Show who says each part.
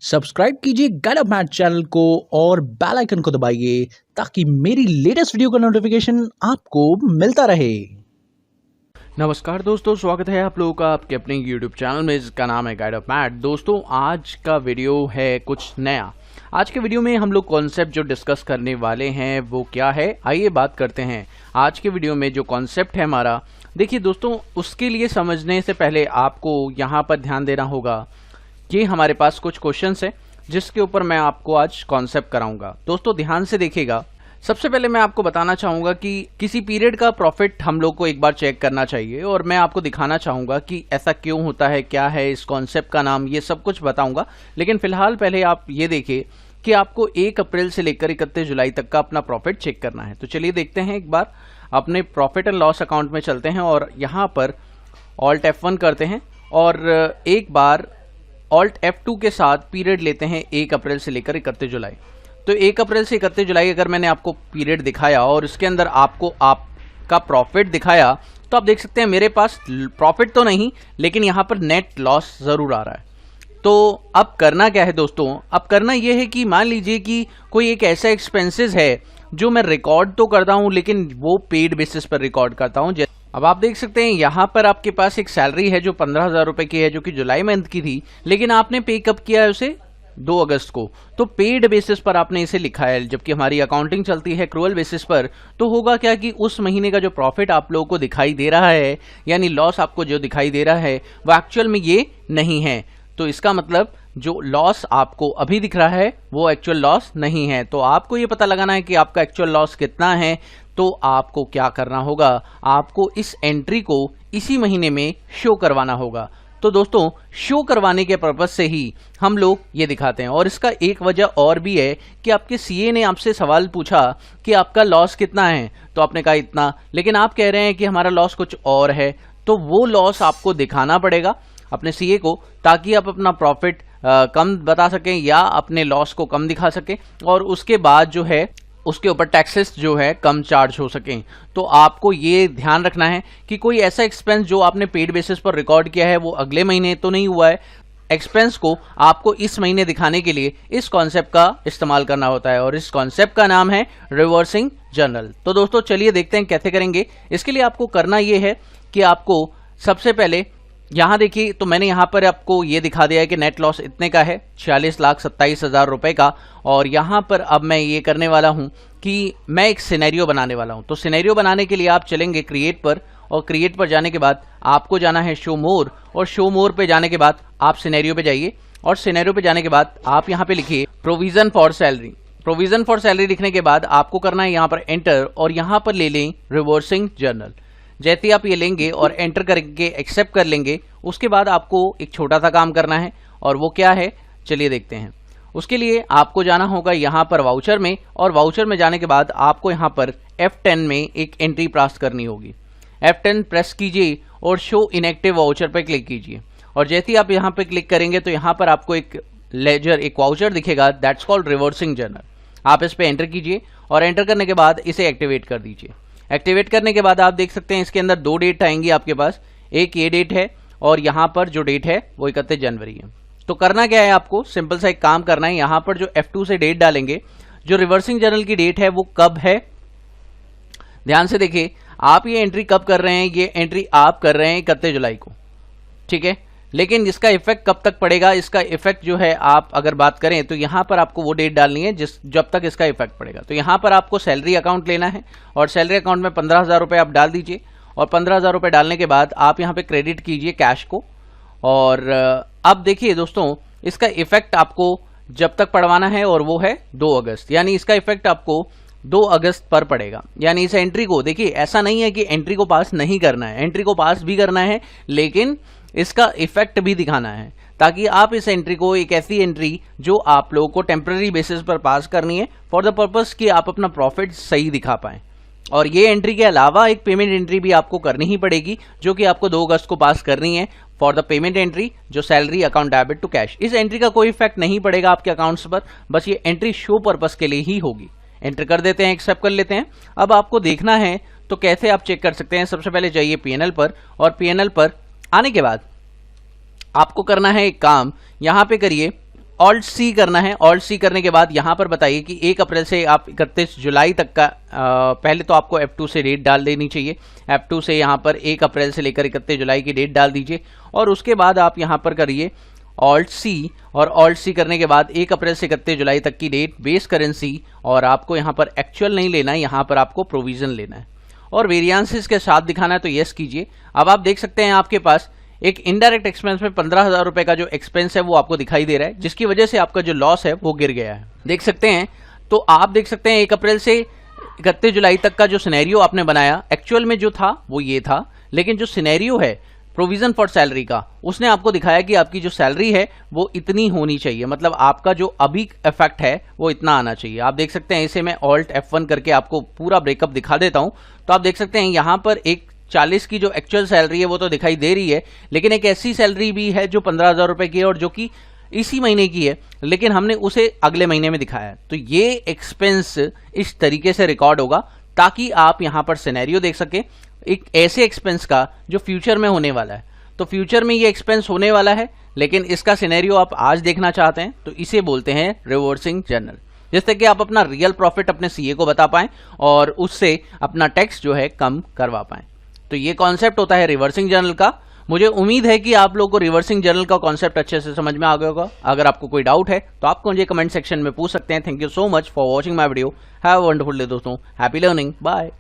Speaker 1: Subscribe कीजिए guide of math channel को और बेल आइकन को दबाइए ताकि मेरी लेटेस्ट वीडियो का नोटिफिकेशन आपको मिलता रहे।
Speaker 2: नमस्कार दोस्तों, स्वागत है आप लोगों का आपके अपने YouTube चैनल में जिसका नाम है गाइड ऑफ मैथ। दोस्तों आज का वीडियो है कुछ नया। आज के वीडियो में हम लोग कॉन्सेप्ट जो डिस्कस करने वाले हैं वो क्या है, आइए बात करते हैं। आज के वीडियो में जो कॉन्सेप्ट है हमारा, देखिए दोस्तों, उसके लिए समझने से पहले आपको यहाँ पर ध्यान देना होगा कि हमारे पास कुछ क्वेश्चंस है जिसके ऊपर मैं आपको आज कॉन्सेप्ट कराऊंगा। दोस्तों ध्यान से देखिएगा। सबसे पहले मैं आपको बताना चाहूंगा कि किसी पीरियड का प्रॉफिट हम लोग को एक बार चेक करना चाहिए और मैं आपको दिखाना चाहूंगा कि ऐसा क्यों होता है, क्या है इस कॉन्सेप्ट का नाम, ये सब कुछ बताऊंगा। लेकिन फिलहाल पहले आप ये देखिए कि आपको 1 अप्रैल से लेकर 31 जुलाई तक का अपना प्रॉफिट चेक करना है। तो चलिए देखते हैं, एक बार अपने प्रॉफिट एंड लॉस अकाउंट में चलते हैं और यहाँ पर ऑल्ट F1 करते हैं और एक बार ऑल्ट F2 के साथ पीरियड लेते हैं 1 अप्रैल से लेकर 31 जुलाई। तो 1 अप्रैल से 31 जुलाई अगर मैंने आपको पीरियड दिखाया और इसके अंदर आपको आपका प्रॉफिट दिखाया, तो आप देख सकते हैं मेरे पास प्रॉफिट तो नहीं लेकिन यहाँ पर नेट लॉस ज़रूर आ रहा है। तो अब करना क्या है दोस्तों, अब करना यह है कि मान लीजिए कि कोई एक ऐसा एक्सपेंसेस है जो मैं रिकॉर्ड तो करता हूँ लेकिन वो पेड बेसिस पर रिकॉर्ड करता हूँ। अब आप देख सकते हैं यहाँ पर आपके पास एक सैलरी है जो 15,000 रुपए की है, जो कि जुलाई मंथ की थी, लेकिन आपने पे कब किया है उसे 2 अगस्त को। तो पेड बेसिस पर आपने इसे लिखा है, जबकि हमारी अकाउंटिंग चलती है क्रूअल बेसिस पर। तो होगा क्या कि उस महीने का जो प्रॉफिट आप लोगों को दिखाई दे रहा है, यानी लॉस आपको जो दिखाई दे रहा है, वो एक्चुअल में ये नहीं है। तो इसका मतलब जो लॉस आपको अभी दिख रहा है वो एक्चुअल लॉस नहीं है। तो आपको ये पता लगाना है कि आपका एक्चुअल लॉस कितना है। तो आपको क्या करना होगा, आपको इस एंट्री को इसी महीने में शो करवाना होगा। तो दोस्तों शो करवाने के पर्पज से ही हम लोग ये दिखाते हैं। और इसका एक वजह और भी है कि आपके सीए ने आपसे सवाल पूछा कि आपका लॉस कितना है, तो आपने कहा इतना, लेकिन आप कह रहे हैं कि हमारा लॉस कुछ और है। तो वो लॉस आपको दिखाना पड़ेगा अपने सीए को, ताकि आप अपना प्रॉफिट कम बता सकें या अपने लॉस को कम दिखा सकें और उसके बाद जो है उसके ऊपर टैक्सेस जो है कम चार्ज हो सकें। तो आपको ये ध्यान रखना है कि कोई ऐसा एक्सपेंस जो आपने पेड बेसिस पर रिकॉर्ड किया है वो अगले महीने तो नहीं हुआ है। एक्सपेंस को आपको इस महीने दिखाने के लिए इस कॉन्सेप्ट का इस्तेमाल करना होता है और इस कॉन्सेप्ट का नाम है रिवर्सिंग जर्नल। तो दोस्तों चलिए देखते हैं कैसे करेंगे। इसके लिए आपको करना ये है कि आपको सबसे पहले यहाँ देखिए, तो मैंने यहाँ पर आपको ये दिखा दिया है कि नेट लॉस इतने का है, 46,27,000 रुपए का। और यहाँ पर अब मैं ये करने वाला हूँ कि मैं एक सिनेरियो बनाने वाला हूँ। तो सिनेरियो बनाने के लिए आप चलेंगे क्रिएट पर, और क्रिएट पर जाने के बाद आपको जाना है शो मोर, और शो मोर पे जाने के बाद आप सिनेरियो पे जाइए और सिनेरियो पे जाने के बाद आप यहाँ पे लिखिए provision for salary. Provision for salary लिखने के बाद आपको करना है यहाँ पर एंटर और यहाँ पर ले लें रिवर्सिंग जर्नल। जैसे आप ये लेंगे और एंटर करके एक्सेप्ट कर लेंगे, उसके बाद आपको एक छोटा सा काम करना है और वो क्या है चलिए देखते हैं। उसके लिए आपको जाना होगा यहाँ पर वाउचर में, और वाउचर में जाने के बाद आपको यहाँ पर F10 में एक एंट्री प्राप्त करनी होगी। F10 प्रेस कीजिए और शो इनएक्टिव वाउचर पर क्लिक कीजिए, और जैसे ही आप यहाँ पे क्लिक करेंगे तो यहाँ पर आपको एक लेजर, एक वाउचर दिखेगा, दैट्स कॉल्ड रिवर्सिंग जर्नल। आप इस पर एंटर कीजिए और एंटर करने के बाद इसे एक्टिवेट कर दीजिए। एक्टिवेट करने के बाद आप देख सकते हैं इसके अंदर 2 डेट आएंगी आपके पास, एक ये डेट है और यहाँ पर जो डेट है वो 31 जनवरी है। तो करना क्या है, आपको सिंपल सा एक काम करना है, यहाँ पर जो F2 से डेट डालेंगे, जो रिवर्सिंग जर्नल की डेट है वो कब है, ध्यान से देखिए। आप ये एंट्री कब कर रहे हैं, ये एंट्री आप कर रहे हैं 31 जुलाई को, ठीक है। लेकिन इसका इफेक्ट कब तक पड़ेगा, इसका इफेक्ट जो है आप अगर बात करें तो यहाँ पर आपको वो डेट डालनी है जब तक इसका इफेक्ट पड़ेगा। तो यहाँ पर आपको सैलरी अकाउंट लेना है और सैलरी अकाउंट में 15,000 रुपये आप डाल दीजिए, और 15,000 रुपये डालने के बाद आप यहाँ पे क्रेडिट कीजिए कैश को। और अब देखिए दोस्तों, इसका इफेक्ट आपको जब तक पड़वाना है और वो है 2 अगस्त, यानी इसका इफेक्ट आपको 2 अगस्त पर पड़ेगा। यानी इस एंट्री को देखिए, ऐसा नहीं है कि एंट्री को पास नहीं करना है, एंट्री को पास भी करना है, लेकिन इसका इफेक्ट भी दिखाना है, ताकि आप इस एंट्री को, एक ऐसी एंट्री जो आप लोगों को टेम्पररी बेसिस पर पास करनी है फॉर द पर्पस कि आप अपना प्रॉफिट सही दिखा पाएं। और ये एंट्री के अलावा एक पेमेंट एंट्री भी आपको करनी ही पड़ेगी, जो कि आपको 2 अगस्त को पास करनी है फॉर द पेमेंट एंट्री, जो salary account debit to cash. इस एंट्री का कोई इफेक्ट नहीं पड़ेगा आपके अकाउंट्स पर, बस ये एंट्री शो पर्पस के लिए ही होगी। एंटर कर देते हैं, एक्सेप्ट कर लेते हैं। अब आपको देखना है तो कैसे आप चेक कर सकते हैं। सबसे पहले जाइए PNL पर, और PNL पर आने के बाद आपको करना है एक काम, यहाँ पे करिए ऑल्ट सी करना है। ऑल्ट सी करने के बाद यहाँ पर बताइए कि 1 अप्रैल से आप 31 जुलाई तक का पहले तो आपको F2 से डेट डाल देनी चाहिए। F2 से यहाँ पर 1 अप्रैल से लेकर 31 जुलाई की डेट डाल दीजिए और उसके बाद आप यहाँ पर करिए ऑल्ट सी, और ऑल्ट सी करने के बाद 1 अप्रैल से 31 जुलाई तक की डेट, बेस करेंसी, और आपको यहाँ पर एक्चुअल नहीं लेना है, यहाँ पर आपको प्रोविजन लेना है और वेरिएंसेस के साथ दिखाना है तो यस कीजिए। अब आप देख सकते हैं आपके पास एक इनडायरेक्ट एक्सपेंस में 15,000 रुपए का जो एक्सपेंस है वो आपको दिखाई दे रहा है, जिसकी वजह से आपका जो लॉस है वो गिर गया है, देख सकते हैं। तो आप देख सकते हैं 1 अप्रैल से 31 जुलाई तक का जो सिनेरियो आपने बनाया, एक्चुअल में जो था वो ये था, लेकिन जो सिनेरियो है प्रोविजन फॉर सैलरी का, उसने आपको दिखाया कि आपकी जो सैलरी है वो इतनी होनी चाहिए, मतलब आपका जो अभी इफेक्ट है वो इतना आना चाहिए। आप देख सकते हैं, इसे मैं ऑल्ट F1 करके आपको पूरा ब्रेकअप दिखा देता हूं। तो आप देख सकते हैं यहाँ पर एक 40 की जो एक्चुअल सैलरी है वो तो दिखाई दे रही है, लेकिन एक ऐसी सैलरी भी है जो 15,000 रुपए की है और जो कि इसी महीने की है, लेकिन हमने उसे अगले महीने में दिखाया है। तो ये एक्सपेंस इस तरीके से रिकॉर्ड होगा ताकि आप यहाँ पर सिनेरियो देख सकें एक ऐसे एक्सपेंस का जो फ्यूचर में होने वाला है। तो फ्यूचर में ये एक्सपेंस होने वाला है, लेकिन इसका सिनेरियो आप आज देखना चाहते हैं, तो इसे बोलते हैं रिवर्सिंग जर्नल, जिससे कि आप अपना रियल प्रॉफिट अपने सीए को बता पाएं और उससे अपना टैक्स जो है कम करवा पाएं। तो ये कॉन्सेप्ट होता है रिवर्सिंग जर्नल का। मुझे उम्मीद है कि आप लोगों को रिवर्सिंग जर्नल का कॉन्सेप्ट अच्छे से समझ में आ गया होगा। अगर आपको कोई डाउट है तो आप मुझे कमेंट सेक्शन में पूछ सकते हैं। Thank you so much for watching my video. Have a wonderful day दोस्तों। Happy learning. बाय।